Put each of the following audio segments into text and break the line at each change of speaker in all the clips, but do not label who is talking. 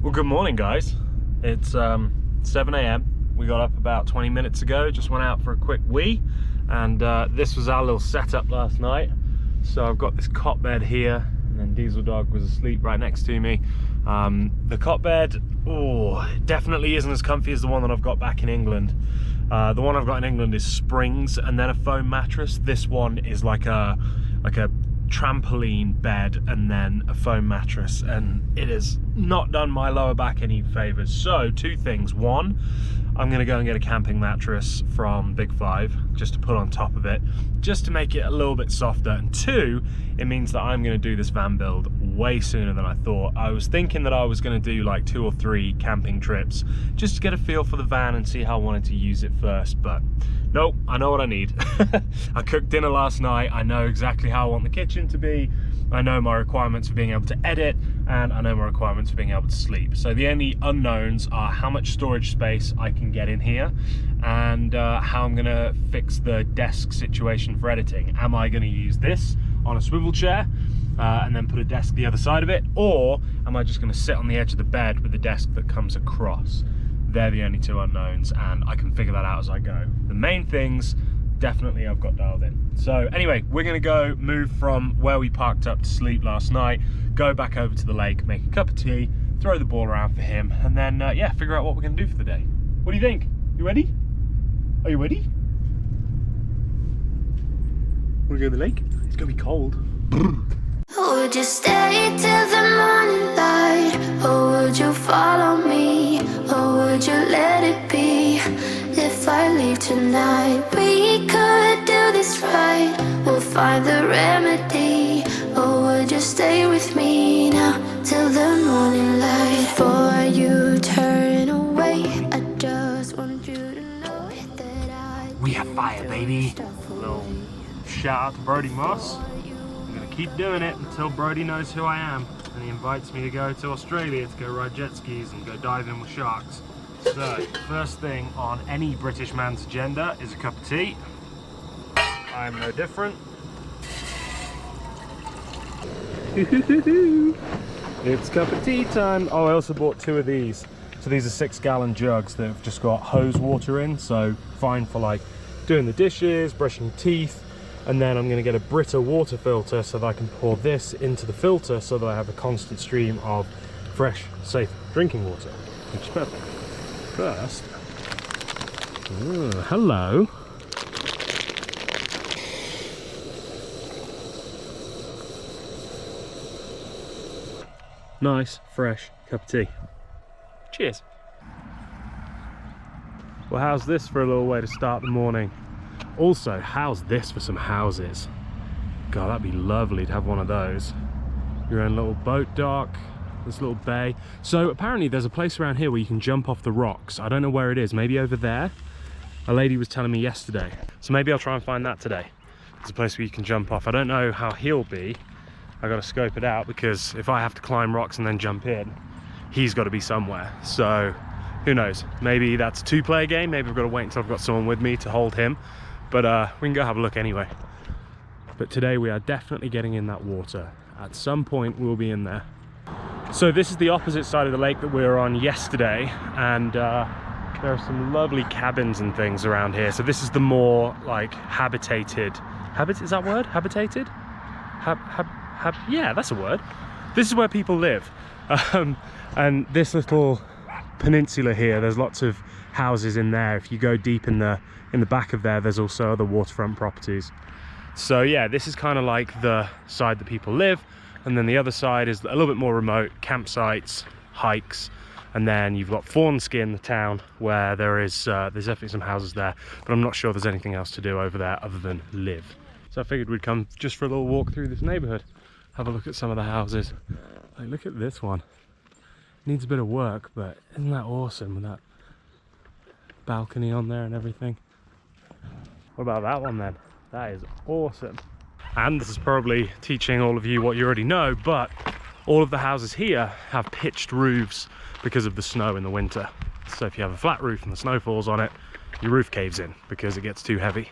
Well, good morning, guys. It's 7 a.m. We got up about 20 minutes ago, just went out for a quick wee, and this was our little setup last night. So I've got this cot bed here, and then Diesel Dog was asleep right next to me. The cot bed, it definitely isn't as comfy as the one that I've got back in England. The one I've got in England is springs and then a foam mattress. This one is like a trampoline bed and then a foam mattress, and it has not done my lower back any favors. So two things: one, I'm gonna go and get a camping mattress from Big Five just to put on top of it, just to make it a little bit softer, and two, it means that I'm gonna do this van build way sooner than I thought. I was thinking that I was gonna do like 2 or 3 camping trips just to get a feel for the van and see how I wanted to use it first, but nope, I know what I need. I cooked dinner last night. I know exactly how I want the kitchen to be. I know my requirements for being able to edit, and I know my requirements for being able to sleep. So the only unknowns are how much storage space I can get in here, and how I'm gonna fix the desk situation for editing. Am I gonna use this on a swivel chair and then put a desk the other side of it, or am I just gonna sit on the edge of the bed with the desk that comes across? They're the only two unknowns, and I can figure that out as I go. The main things, definitely I've got dialed in. So anyway, we're gonna go move from where we parked up to sleep last night, go back over to the lake, make a cup of tea, throw the ball around for him, and then yeah, figure out what we're gonna do for the day. What do you think? You ready? Are you ready? Wanna go to the lake? It's gonna be cold.
Would you stay till the morning light, or would you follow me, or would you let it be? If I leave tonight, we could do this right, we'll find the remedy. Or would you stay with me now till the morning light? Before you turn away, I just want you to know that I
We have fire, baby. A little shout out to Brody Moss. I'm gonna keep doing it until Brody knows who I am and he invites me to go to Australia to go ride jet skis and go diving with sharks. So, first thing on any British man's agenda is a cup of tea. I'm no different. It's cup of tea time. Oh, I also bought 2 of these. So these are 6-gallon jugs that have just got hose water in, so fine for like doing the dishes, brushing teeth. And then I'm going to get a Brita water filter so that I can pour this into the filter so that I have a constant stream of fresh, safe drinking water, which is perfect. First, hello. Nice, fresh cup of tea. Cheers. Well, how's this for a little way to start the morning? Also, how's this for some houses? God, that'd be lovely to have one of those. Your own little boat dock, this little bay. So apparently there's a place around here where you can jump off the rocks. I don't know where it is, maybe over there. A lady was telling me yesterday. So maybe I'll try and find that today. There's a place where you can jump off. I don't know how he'll be. I gotta scope it out, because if I have to climb rocks and then jump in, he's gotta be somewhere. So who knows? Maybe that's a 2-player game. Maybe I've got to wait until I've got someone with me to hold him. But we can go have a look anyway. But today we are definitely getting in that water. At some point we'll be in there. So this is the opposite side of the lake that we were on yesterday, and there are some lovely cabins and things around here. So this is the more like habitated, is that word? Habitated? Yeah, that's a word. This is where people live. And this little peninsula here, there's lots of houses in there. If you go deep in the back of there, there's also other waterfront properties. So yeah, this is kind of like the side that people live, and then the other side is a little bit more remote, campsites, hikes, and then you've got Fawnskin, the town, where there's definitely some houses there, but I'm not sure there's anything else to do over there other than live. So I figured we'd come just for a little walk through this neighborhood, have a look at some of the houses. Like, look at this one. Needs a bit of work, but isn't that awesome with that balcony on there and everything? What about that one then? That is awesome. And this is probably teaching all of you what you already know, but all of the houses here have pitched roofs because of the snow in the winter. So if you have a flat roof and the snow falls on it, your roof caves in because it gets too heavy.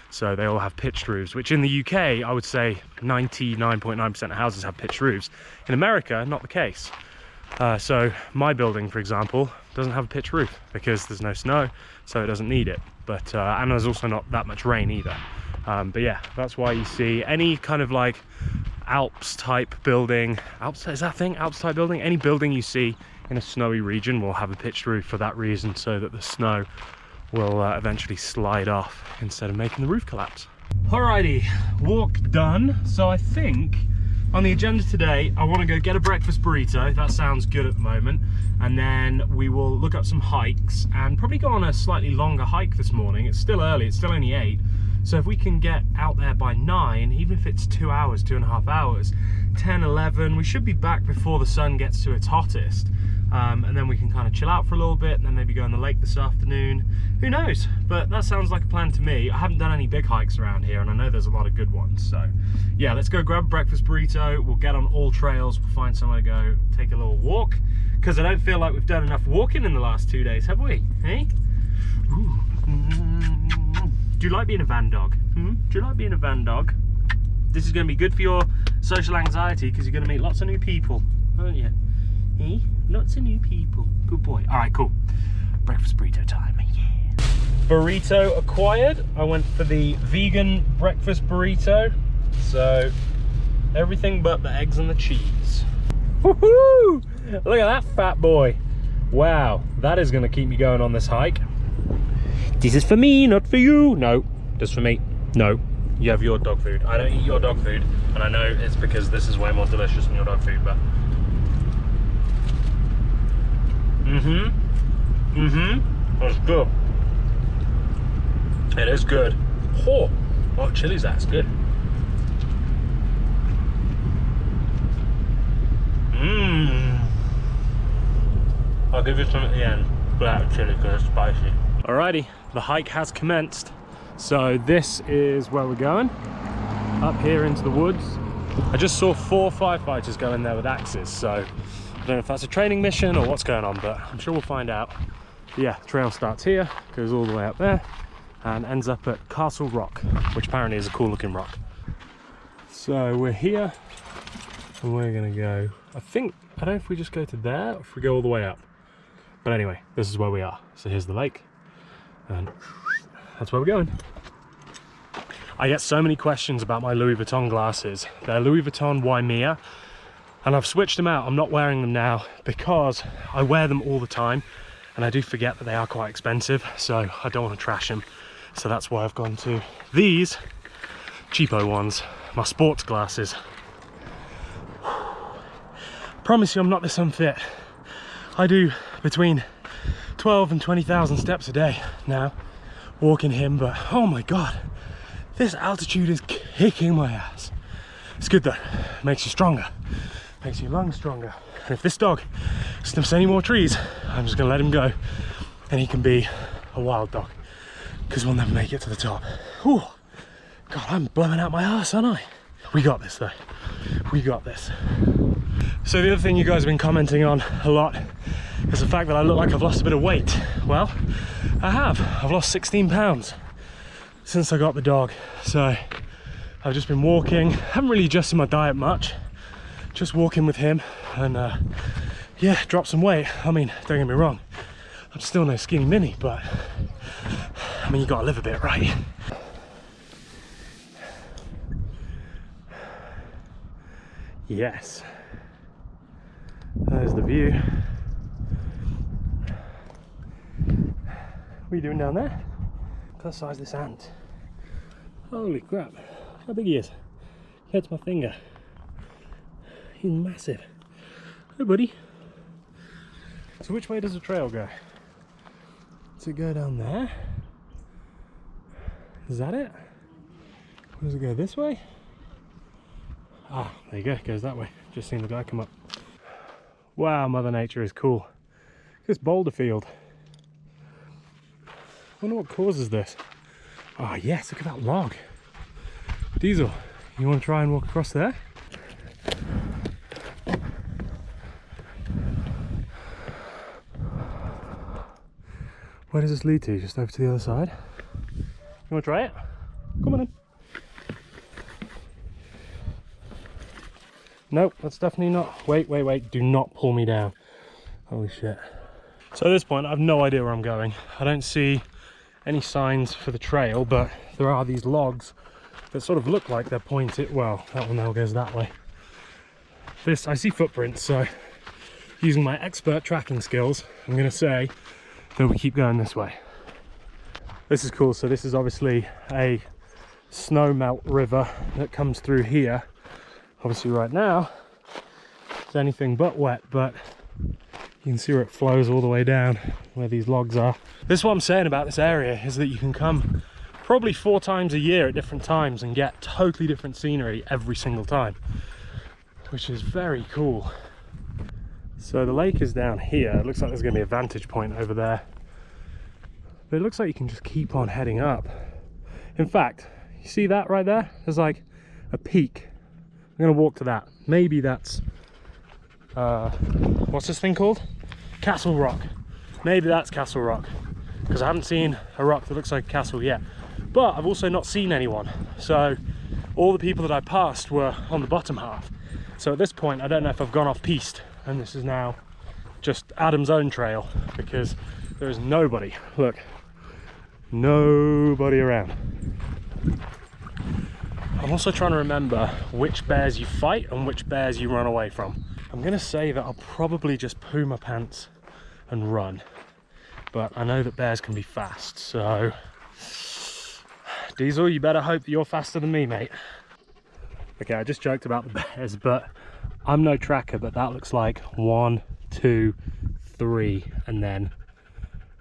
So they all have pitched roofs, which in the UK, I would say 99.9% of houses have pitched roofs. In America, not the case. So my building, for example, doesn't have a pitched roof because there's no snow, so it doesn't need it. But and there's also not that much rain either. But yeah, that's why you see any kind of like Alps type building, is that thing? Alps type building? Any building you see in a snowy region will have a pitched roof for that reason, so that the snow will eventually slide off instead of making the roof collapse. Alrighty, walk done. So I think on the agenda today, I want to go get a breakfast burrito. That sounds good at the moment. And then we will look up some hikes and probably go on a slightly longer hike this morning. It's still early, it's still only 8. So if we can get out there by 9, even if it's 2 hours, 2.5 hours, 10, 11, we should be back before the sun gets to its hottest. And then we can kind of chill out for a little bit and then maybe go on the lake this afternoon. Who knows? But that sounds like a plan to me. I haven't done any big hikes around here and I know there's a lot of good ones. So yeah, let's go grab a breakfast burrito. We'll get on all trails. We'll find somewhere to go take a little walk. Because I don't feel like we've done enough walking in the last 2 days, have we? Hey? Ooh. Do you like being a van dog? Do you like being a van dog? This is going to be good for your social anxiety because you're going to meet lots of new people, aren't you? Eh? Lots of new people. Good boy. All right, cool. Breakfast burrito time. Yeah. Burrito acquired. I went for the vegan breakfast burrito. So everything but the eggs and the cheese. Woohoo! Look at that fat boy. Wow, that is going to keep me going on this hike. This is for me, not for you. No, this is for me. No, you have your dog food. I don't eat your dog food, and I know it's because this is way more delicious than your dog food, but that's good. It is good. Oh, what chili's that's good. I'll give you some at the end without chili because it's spicy. Alrighty, the hike has commenced. So this is where we're going, up here into the woods. I just saw 4 firefighters go in there with axes, so I don't know if that's a training mission or what's going on, but I'm sure we'll find out. But yeah, the trail starts here, goes all the way up there, and ends up at Castle Rock, which apparently is a cool looking rock. So we're here, and we're gonna go, I don't know if we just go to there, or if we go all the way up. But anyway, this is where we are. So here's the lake, and that's where we're going. I get so many questions about my Louis Vuitton glasses. They're Louis Vuitton Waimea, and I've switched them out. I'm not wearing them now because I wear them all the time, and I do forget that they are quite expensive, so I don't want to trash them. So that's why I've gone to these cheapo ones, my sports glasses. Promise you I'm not this unfit. I do between 12 and 20,000 steps a day now, walking him, but oh my god, this altitude is kicking my ass. It's good though, makes you stronger, makes your lungs stronger. And if this dog sniffs any more trees, I'm just gonna let him go and he can be a wild dog, because we'll never make it to the top. Whew. God, I'm blowing out my ass, aren't I? We got this though, we got this. So the other thing you guys have been commenting on a lot is the fact that I look like I've lost a bit of weight. Well, I have. I've lost 16 pounds since I got the dog. So I've just been walking, haven't really adjusted my diet much, just walking with him, and yeah, dropped some weight. I mean, don't get me wrong, I'm still no skinny mini, but I mean, you gotta live a bit, right? Yes. There's the view. What are you doing down there? Look at the size of this ant. Holy crap. How big he is. He hits my finger. He's massive. Hey buddy. So which way does the trail go? Does it go down there? Is that it? Or does it go this way? Ah, there you go, it goes that way. Just seen the guy come up. Wow, Mother Nature is cool. This boulder field. I wonder what causes this. Oh yes, look at that log. Diesel, you want to try and walk across there? Where does this lead to? Just over to the other side? You want to try it? Come on in. Nope, that's definitely not. Wait, do not pull me down. Holy shit. So at this point, I have no idea where I'm going. I don't see any signs for the trail, but there are these logs that sort of look like they're pointed. Well, that one now goes that way. This, I see footprints, so using my expert tracking skills, I'm gonna say that we keep going this way. This is cool. So this is obviously a snow melt river that comes through here. Obviously right now, it's anything but wet, but you can see where it flows all the way down where these logs are. This is what I'm saying about this area, is that you can come probably 4 times a year at different times and get totally different scenery every single time, which is very cool. So the lake is down here. It looks like there's going to be a vantage point over there, but it looks like you can just keep on heading up. In fact, you see that right there? There's like a peak. I'm going to walk to that. Maybe that's what's this thing called? Castle Rock. Maybe that's Castle Rock, because I haven't seen a rock that looks like a castle yet. But I've also not seen anyone, so all the people that I passed were on the bottom half. So at this point, I don't know if I've gone off piste and this is now just Adam's own trail, because there is nobody. Look, nobody around. I'm also trying to remember which bears you fight and which bears you run away from. I'm gonna say that I'll probably just poo my pants and run, but I know that bears can be fast, so Diesel, you better hope that you're faster than me, mate. Okay, I just joked about the bears, but I'm no tracker, but that looks like 1, 2, 3, and then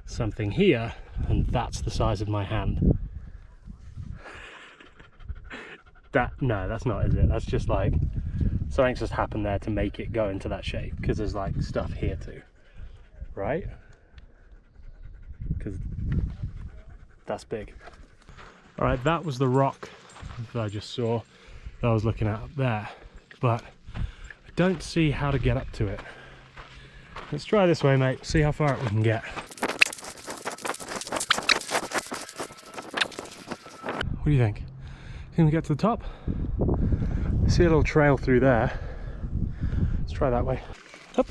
something here, and that's the size of my hand. No, that's not, is it? That's just like something's just happened there to make it go into that shape, because there's like stuff here too, right? Because that's big. All right, that was the rock that I just saw that I was looking at up there, but I don't see how to get up to it. Let's try this way, mate, see how far up we can get. What do you think? Can we get to the top? I see a little trail through there. Let's try that way. Up.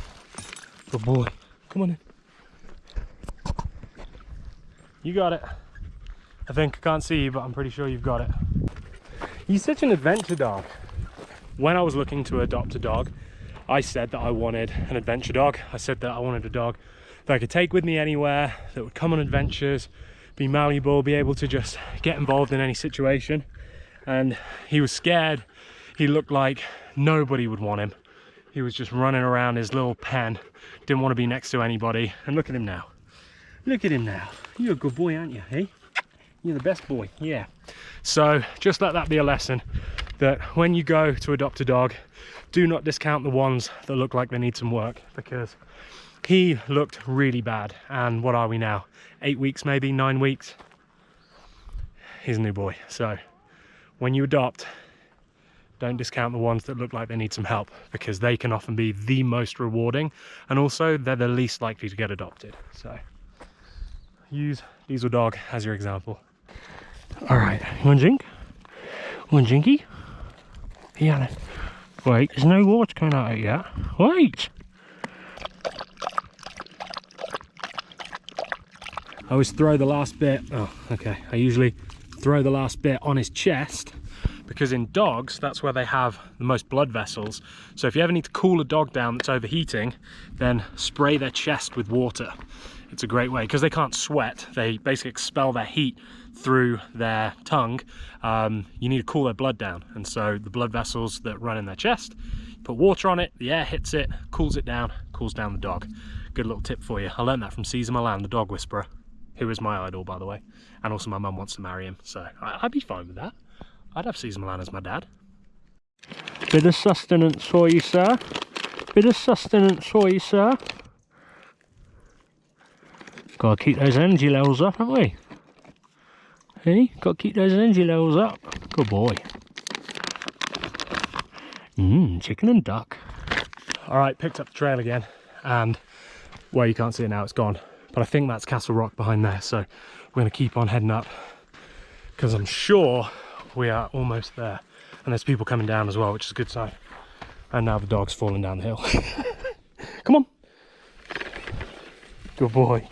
Good boy. Come on in. You got it. I think I can't see you, but I'm pretty sure you've got it. You're such an adventure dog. When I was looking to adopt a dog, I said that I wanted an adventure dog. I said that I wanted a dog that I could take with me anywhere, that would come on adventures, be malleable, be able to just get involved in any situation. And he was scared. He looked like nobody would want him. He was just running around his little pen, didn't want to be next to anybody. And look at him now. Look at him now. You're a good boy, aren't you, hey? You're the best boy, yeah. So just let that be a lesson, that when you go to adopt a dog, do not discount the ones that look like they need some work, because he looked really bad. And what are we now? 8 weeks, maybe 9 weeks? He's a new boy. So when you adopt, don't discount the ones that look like they need some help, because they can often be the most rewarding, and also they're the least likely to get adopted. So use Diesel Dog as your example. All right, you want a drink? Want a drinky? Yeah. Wait, there's no water coming out of it yet. Wait! I always throw the last bit. Oh, okay. I usually throw the last bit on his chest, because in dogs, that's where they have the most blood vessels. So if you ever need to cool a dog down that's overheating, then spray their chest with water. It's a great way, because they can't sweat. They basically expel their heat through their tongue. You need to cool their blood down. And so the blood vessels that run in their chest, put water on it, the air hits it, cools it down, cools down the dog. Good little tip for you. I learned that from Caesar Milan, the dog whisperer, who is my idol, by the way. And also my mum wants to marry him, so I'd be fine with that. I'd have Caesar Milan as my dad. Bit of sustenance for you, sir. Bit of sustenance for you, sir. Gotta keep those energy levels up, haven't we? Hey, gotta keep those energy levels up. Good boy. Chicken and duck. Alright, picked up the trail again, and well, you can't see it now, it's gone. But I think that's Castle Rock behind there, so we're gonna keep on heading up, because I'm sure we are almost there. And there's people coming down as well, which is a good sign. And now the dog's falling down the hill. Come on. Good boy.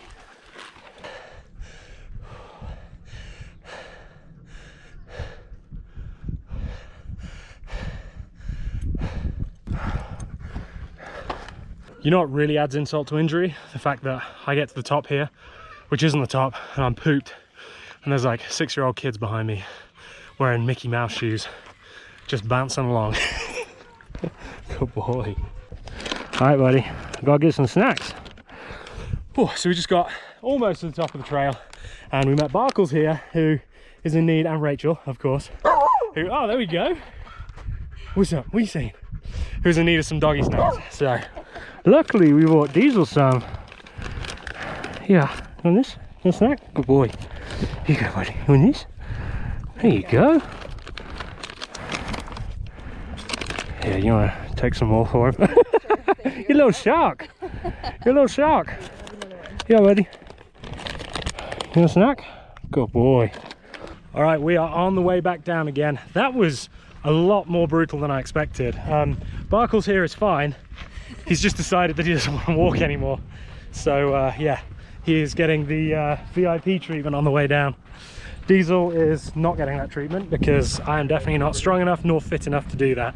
You know what really adds insult to injury? The fact that I get to the top here, which isn't the top, and I'm pooped, and there's like 6-year-old kids behind me wearing Mickey Mouse shoes, just bouncing along. Good boy. All right, buddy, I gotta get some snacks. Oh, so we just got almost to the top of the trail, and we met Barkles here, who is in need, and Rachel, of course. Who, oh, there we go. What's up? What are you saying? Who's in need of some doggy snacks. So, luckily we bought Diesel some. Yeah, you want this? You want a snack? Good boy. Here you go, buddy. You want this? There you go. Yeah, you want to take some more for him? You little shark. You little shark. Yeah, buddy. You want a snack? Good boy. All right, we are on the way back down again. That was a lot more brutal than I expected. Barkles here is fine. He's just decided that he doesn't want to walk anymore. So yeah, he is getting the VIP treatment on the way down. Diesel is not getting that treatment because I am definitely not strong enough nor fit enough to do that.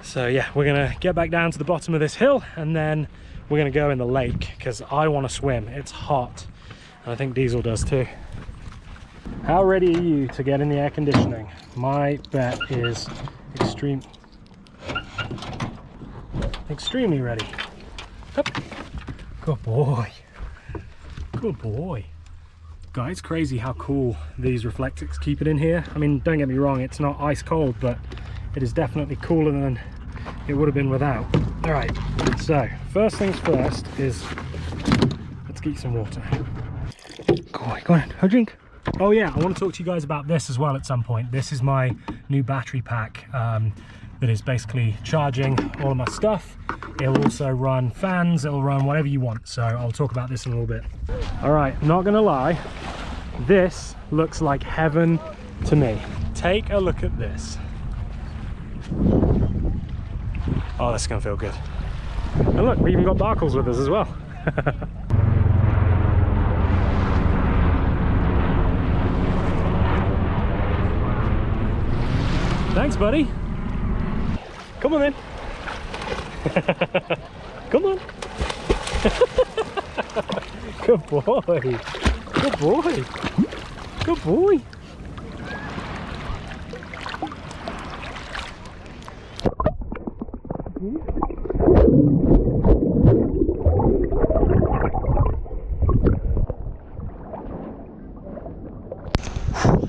So yeah, we're gonna get back down to the bottom of this hill and then we're gonna go in the lake because I want to swim. It's hot and I think Diesel does too. How ready are you to get in the air conditioning? My bet is extremely ready. Up. Good boy. Good boy. Guys, it's crazy how cool these reflectix keep it in here. I mean, don't get me wrong, it's not ice cold, but it is definitely cooler than it would have been without. All right, so first things first is let's get some water. Go on, have a drink. Oh yeah, I want to talk to you guys about this as well at some point. This is my new battery pack that is basically charging all of my stuff. It'll also run fans, it'll run whatever you want. So I'll talk about this in a little bit. All right, not gonna lie, this looks like heaven to me. Take a look at this. Oh, that's gonna feel good. And look, we even got Barkles with us as well. Thanks, buddy. Come on then. Come on. Good boy. Good boy. Good boy.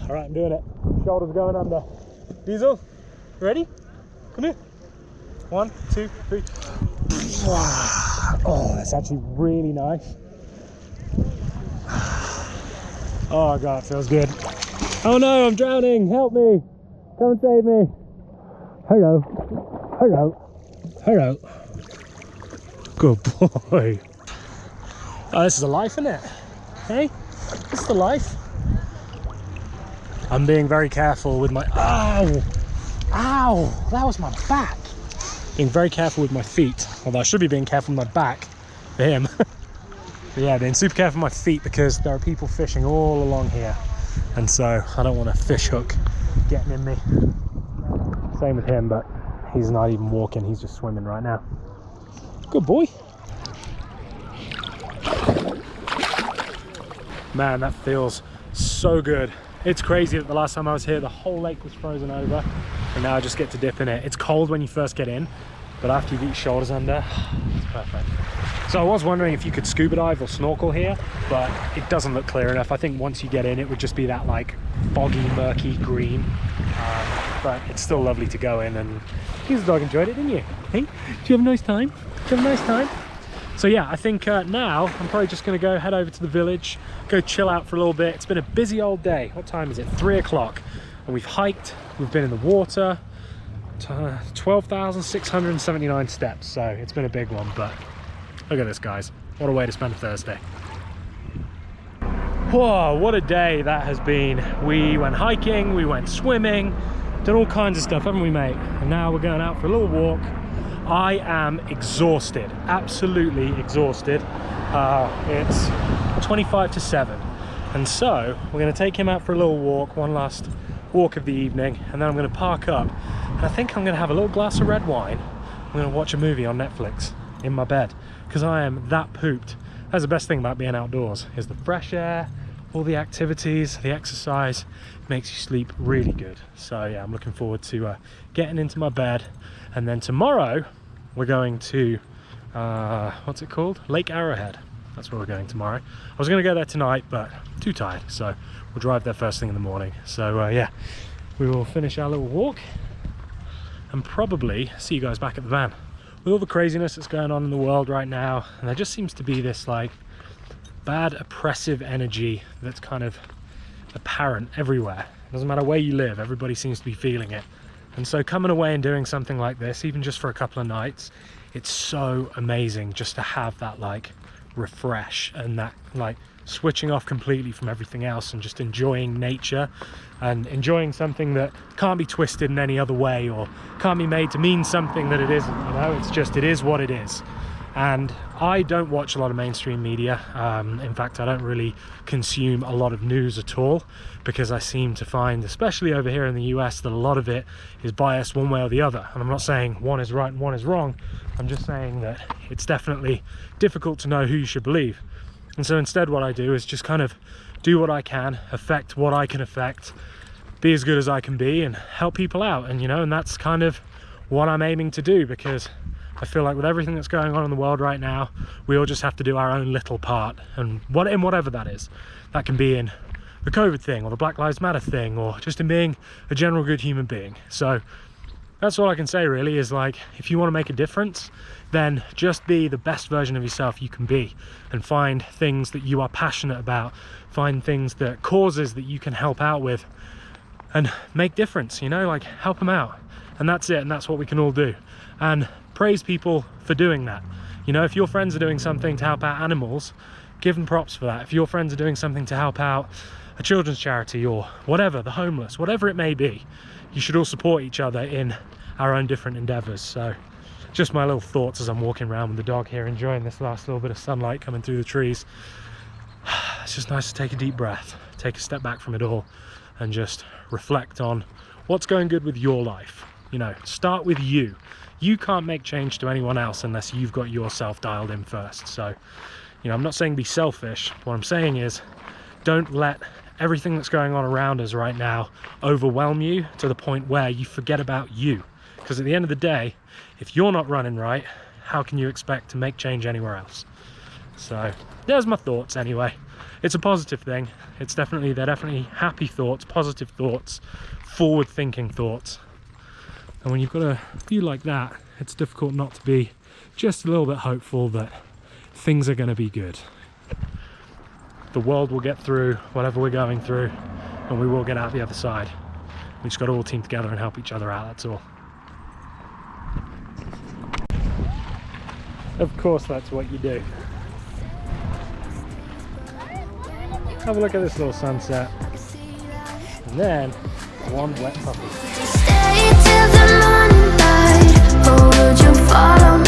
All right, I'm doing it. Shoulders going under. Diesel, ready? Come here. 1, 2, 3. Wow. Oh, that's actually really nice. Oh god, it feels good. Oh no, I'm drowning. Help me. Come and save me. Hello. Hello. Hello. Good boy. Oh, this is a life, isn't it? Hey, this is the life. I'm being very careful with my, ow, ow, that was my back. Being very careful with my feet, although I should be being careful with my back for him. But yeah, being super careful with my feet because there are people fishing all along here. And so I don't want a fish hook getting in me. Same with him, but he's not even walking, he's just swimming right now. Good boy. Man, that feels so good. It's crazy that the last time I was here, the whole lake was frozen over, and now I just get to dip in it. It's cold when you first get in, but after you get your shoulders under, it's perfect. So I was wondering if you could scuba dive or snorkel here, but it doesn't look clear enough. I think once you get in, it would just be that like foggy, murky green. But it's still lovely to go in, and you the dog enjoyed it, didn't you? Hey, did you have a nice time? Did you have a nice time? So yeah, I think now I'm probably just gonna go head over to the village, go chill out for a little bit. It's been a busy old day. What time is it? 3 o'clock. And we've hiked, we've been in the water, 12,679 steps. So it's been a big one, but look at this, guys. What a way to spend a Thursday. Whoa, what a day that has been. We went hiking, we went swimming, did all kinds of stuff, haven't we, mate? And now we're going out for a little walk. I am exhausted, absolutely exhausted. It's 25 to 7. And so we're going to take him out for a little walk, one last walk of the evening, and then I'm going to park up. And I think I'm going to have a little glass of red wine. I'm going to watch a movie on Netflix in my bed, because I am that pooped. That's the best thing about being outdoors, is the fresh air, all the activities, the exercise makes you sleep really good. So yeah, I'm looking forward to getting into my bed. And then tomorrow we're going to what's it called? Lake Arrowhead. That's where we're going tomorrow. I was going to go there tonight, but too tired, so we'll drive there first thing in the morning. So yeah, we will finish our little walk and probably see you guys back at the van. With all the craziness that's going on in the world right now, and there just seems to be this like bad oppressive energy that's kind of apparent everywhere. It doesn't matter where you live, everybody seems to be feeling it. And so coming away and doing something like this, even just for a couple of nights, it's so amazing just to have that like refresh and that like switching off completely from everything else and just enjoying nature and enjoying something that can't be twisted in any other way or can't be made to mean something that it isn't, you know. It's just, it is what it is. And I don't watch a lot of mainstream media. In fact, I don't really consume a lot of news at all, because I seem to find, especially over here in the US, that a lot of it is biased one way or the other. And I'm not saying one is right and one is wrong. I'm just saying that it's definitely difficult to know who you should believe. And so instead what I do is just kind of do what I can, affect what I can affect, be as good as I can be, and help people out. And you know, and that's kind of what I'm aiming to do, because I feel like with everything that's going on in the world right now, we all just have to do our own little part, and in whatever that is. That can be in the COVID thing, or the Black Lives Matter thing, or just in being a general good human being. So that's all I can say really, is like, if you want to make a difference, then just be the best version of yourself you can be, and find things that you are passionate about, find things that causes that you can help out with, and make difference, you know, like help them out. And that's it, and that's what we can all do. And praise people for doing that. You know, if your friends are doing something to help out animals, give them props for that. If your friends are doing something to help out a children's charity or whatever, the homeless, whatever it may be, you should all support each other in our own different endeavors. So just my little thoughts as I'm walking around with the dog here, enjoying this last little bit of sunlight coming through the trees. It's just nice to take a deep breath, take a step back from it all, and just reflect on what's going good with your life. You know, start with you. You can't make change to anyone else unless you've got yourself dialed in first. So, you know, I'm not saying be selfish. What I'm saying is, don't let everything that's going on around us right now overwhelm you to the point where you forget about you. Because at the end of the day, if you're not running right, how can you expect to make change anywhere else? So there's my thoughts anyway. It's a positive thing. They're definitely happy thoughts, positive thoughts, forward thinking thoughts. And when you've got a view like that, it's difficult not to be just a little bit hopeful that things are going to be good. The world will get through whatever we're going through, and we will get out the other side. We just got to all team together and help each other out, that's all. Of course that's what you do. Have a look at this little sunset. And then one wet puppy.
Stay till the morning light, or would you follow me?